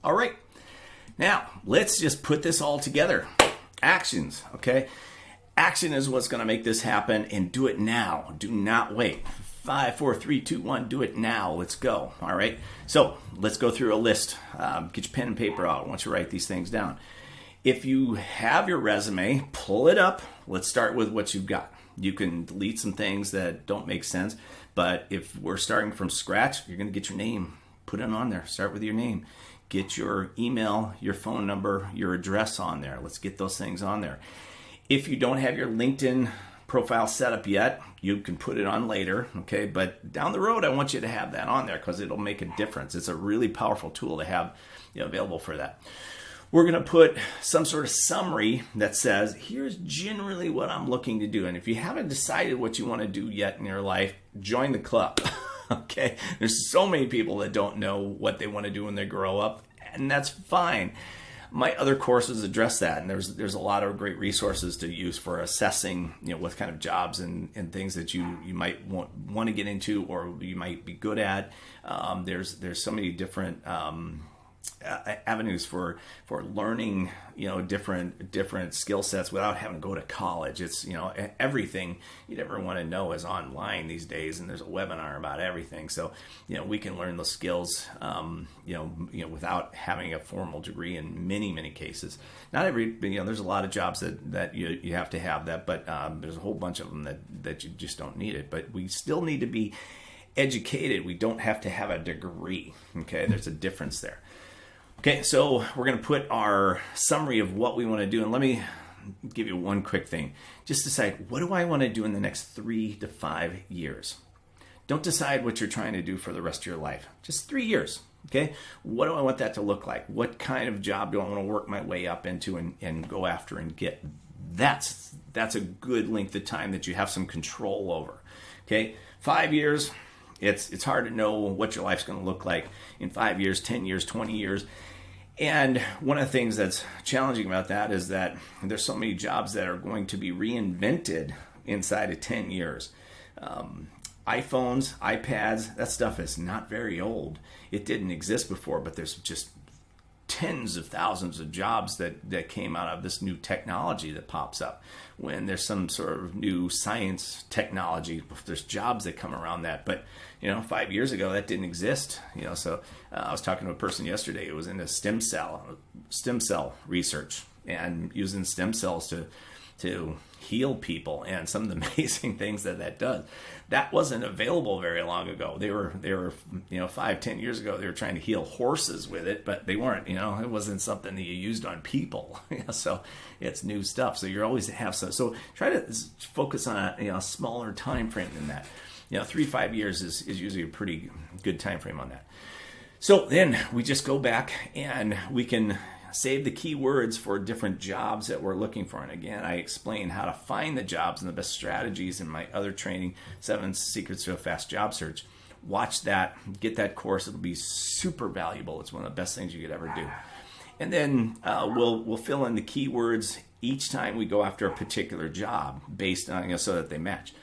All right. Now, let's just put this all together. Actions, okay? Action is what's going to make this happen, and do it now. Do not wait. 5, 4, 3, 2, 1, do it now. Let's go. All right. So let's go through a list. Get your pen and paper out. I want you to write these things down. If you have your resume, pull it up. Let's start with what you've got. You can delete some things that don't make sense, but if we're starting from scratch, you're going to get your name. Put it on there. Start with your name. Get your email, your phone number, your address on there. Let's get those things on there. If you don't have your LinkedIn profile set up yet, you can put it on later, okay? But down the road, I want you to have that on there because it'll make a difference. It's a really powerful tool to have available for that. We're going to put some sort of summary that says, here's generally what I'm looking to do. And if you haven't decided what you want to do yet in your life, join the club. Okay, there's so many people that don't know what they want to do when they grow up, and that's fine. My other courses address that, and there's a lot of great resources to use for assessing, what kind of jobs and things that you might want to get into or you might be good at. There's so many different avenues for learning, different skill sets without having to go to college. It's, everything you'd ever want to know is online these days, and there's a webinar about everything. So, we can learn those skills, without having a formal degree in many cases. Not every, there's a lot of jobs that you have to have that, but there's a whole bunch of them that you just don't need it. But we still need to be educated. We don't have to have a degree. Okay, there's a difference there. Okay, so we're going to put our summary of what we want to do. And let me give you one quick thing. Just decide, what do I want to do in the next 3 to 5 years? Don't decide what you're trying to do for the rest of your life. Just 3 years, okay? What do I want that to look like? What kind of job do I want to work my way up into and go after and get? That's a good length of time that you have some control over, okay? 5 years, it's hard to know what your life's going to look like in 5 years, 10 years, 20 years. And one of the things that's challenging about that is that there's so many jobs that are going to be reinvented inside of 10 years. iPhones, iPads, that stuff is not very old. It didn't exist before, but there's just tens of thousands of jobs that came out of this new technology that pops up. When there's some sort of new science technology, there's jobs that come around that. But 5 years ago that didn't exist. So I was talking to a person yesterday who was into stem cell research and using stem cells to heal people, and some of the amazing things that does. That wasn't available very long ago. They were 5-10 years ago, they were trying to heal horses with it, but they weren't, it wasn't something that you used on people. So it's new stuff. So you always have some. So try to focus on a smaller time frame than that. 3 to 5 years is usually a pretty good time frame on that. So then we just go back and we can save the keywords for different jobs that we're looking for. And again, I explain how to find the jobs and the best strategies in my other training, 7 Secrets to a Fast Job Search. Watch that, get that course. It'll be super valuable. It's one of the best things you could ever do. And then we'll fill in the keywords each time we go after a particular job based on, so that they match.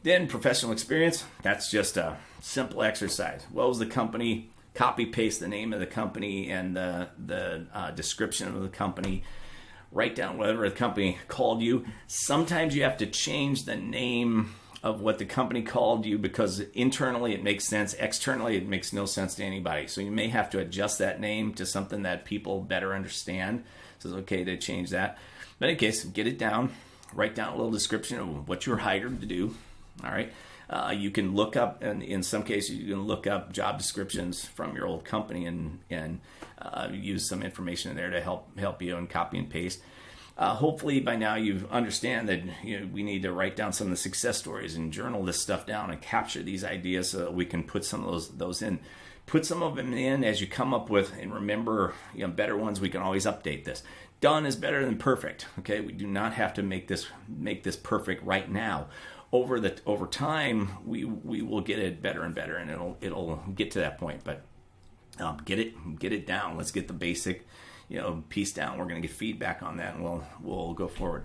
Then professional experience, that's just a simple exercise. What was the company? Copy paste the name of the company and the description of the company. Write down whatever the company called you. Sometimes you have to change the name of what the company called you because internally it makes sense. Externally it makes no sense to anybody. So you may have to adjust that name to something that people better understand. So it's okay to change that. But in any case, get it down. Write down a little description of what you're hired to do. All right. You can look up, and in some cases, you can look up job descriptions from your old company and use some information in there to help you and copy and paste. Hopefully by now you understand that we need to write down some of the success stories and journal this stuff down and capture these ideas so that we can put some of those in. Put some of them in as you come up with, and remember, better ones. We can always update this. Done is better than perfect. Okay, we do not have to make this perfect right now. Over time, we will get it better and better, and it'll get to that point. But get it down. Let's get the basic piece down. We're going to get feedback on that, and we'll go forward.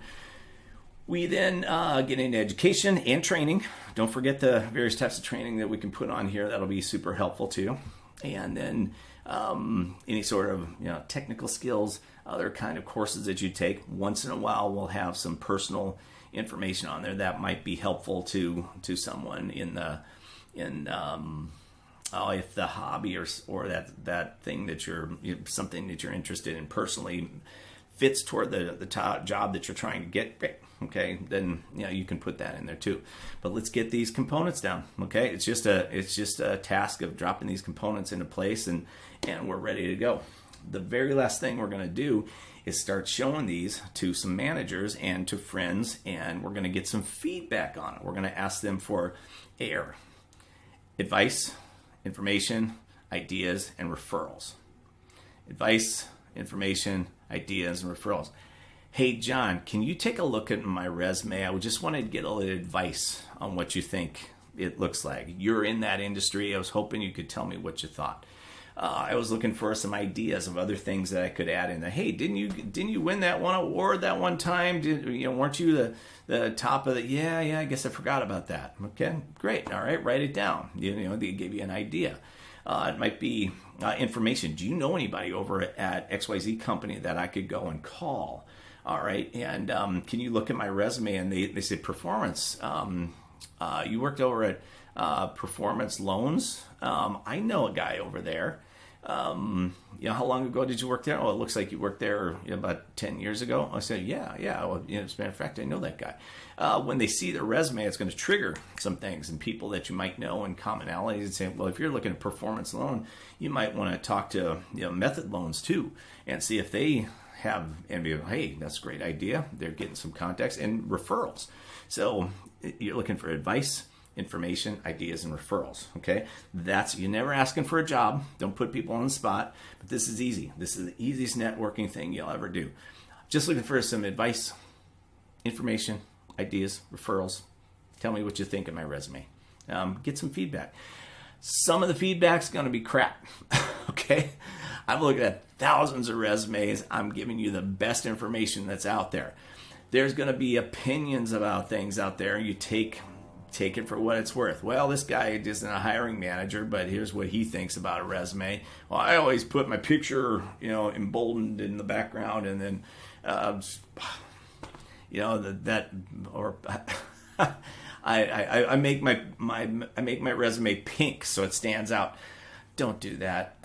We then get into education and training. Don't forget the various types of training that we can put on here. That'll be super helpful too. And then any sort of technical skills, other kind of courses that you take. Once in a while, we'll have some personal information on there that might be helpful to someone if the hobby or that thing that something that you're interested in personally fits toward the job that you're trying to get. Okay, then you can put that in there too. But let's get these components down. Okay, it's just a task of dropping these components into place, and we're ready to go. The very last thing we're going to do is start showing these to some managers and to friends, and we're going to get some feedback on it. We're going to ask them for AIIR, advice, information, ideas, and referrals. Advice, information, ideas, and referrals. Hey, John, can you take a look at my resume? I just wanted to get a little advice on what you think it looks like. You're in that industry. I was hoping you could tell me what you thought. I was looking for some ideas of other things that I could add in there. Hey, didn't you win that one award that one time? Weren't you the top of the? Yeah, I guess I forgot about that. Okay, great. All right, write it down. They give you an idea. It might be information. Do you know anybody over at XYZ company that I could go and call? All right, and can you look at my resume? And they say performance. You worked over at Performance Loans. I know a guy over there. How long ago did you work there? Oh, it looks like you worked there about 10 years ago. I said, yeah. Well, as a matter of fact, I know that guy. When they see the resume, it's going to trigger some things and people that you might know and commonalities and say, well, if you're looking at performance loan, you might want to talk to method loans too and see if they have, and be, hey, that's a great idea. They're getting some context and referrals. So you're looking for advice, information, ideas, and referrals. Okay, you're never asking for a job. Don't put people on the spot. But this is easy. This is the easiest networking thing you'll ever do. Just looking for some advice, information, ideas, referrals. Tell me what you think of my resume. Get some feedback. Some of the feedback's going to be crap. Okay, I've looked at thousands of resumes. I'm giving you the best information that's out there. There's going to be opinions about things out there. You take it for what it's worth. Well, this guy isn't a hiring manager, but here's what he thinks about a resume. Well, I always put my picture, emboldened in the background, and then, I make my resume pink so it stands out. Don't do that.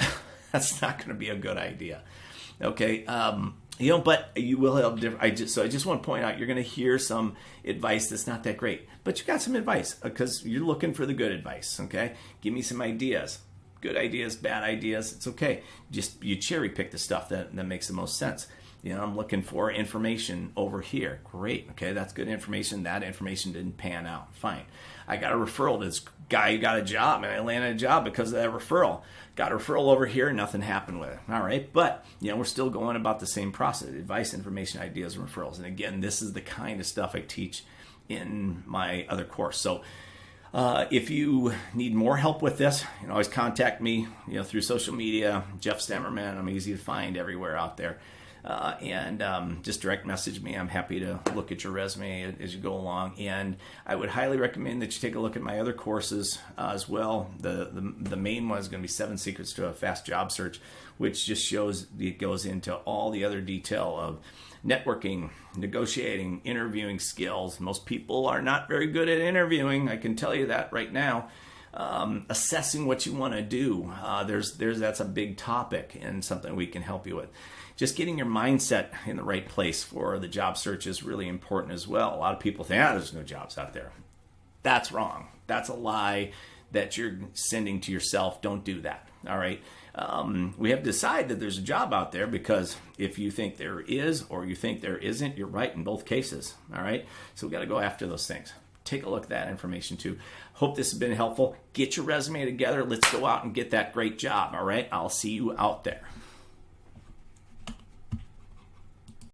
That's not going to be a good idea. Okay. But you will have different. I just want to point out, you're going to hear some advice that's not that great, but you got some advice because you're looking for the good advice. Okay, give me some ideas, good ideas, bad ideas. It's okay. Just you cherry pick the stuff that makes the most sense. I'm looking for information over here. Great. Okay, that's good information. That information didn't pan out. Fine. I got a referral to this guy who got a job, and I landed a job because of that referral. Got a referral over here, nothing happened with it. All right, but we're still going about the same process: advice, information, ideas, and referrals. And again, this is the kind of stuff I teach in my other course. So if you need more help with this, you can always contact me through social media. Jeff Stemmerman. I'm easy to find everywhere out there. And just direct message me. I'm happy to look at your resume as you go along. And I would highly recommend that you take a look at my other courses as well. The main one is going to be 7 Secrets to a Fast Job Search, which just shows it goes into all the other detail of networking, negotiating, interviewing skills. Most people are not very good at interviewing. I can tell you that right now. Assessing what you want to do. That's a big topic and something we can help you with. Just getting your mindset in the right place for the job search is really important as well. A lot of people think, there's no jobs out there. That's wrong. That's a lie that you're sending to yourself. Don't do that. All right. We have to decide that there's a job out there, because if you think there is or you think there isn't, you're right in both cases. All right. So we got to go after those things. Take a look at that information too. Hope this has been helpful. Get your resume together. Let's go out and get that great job. All right. I'll see you out there.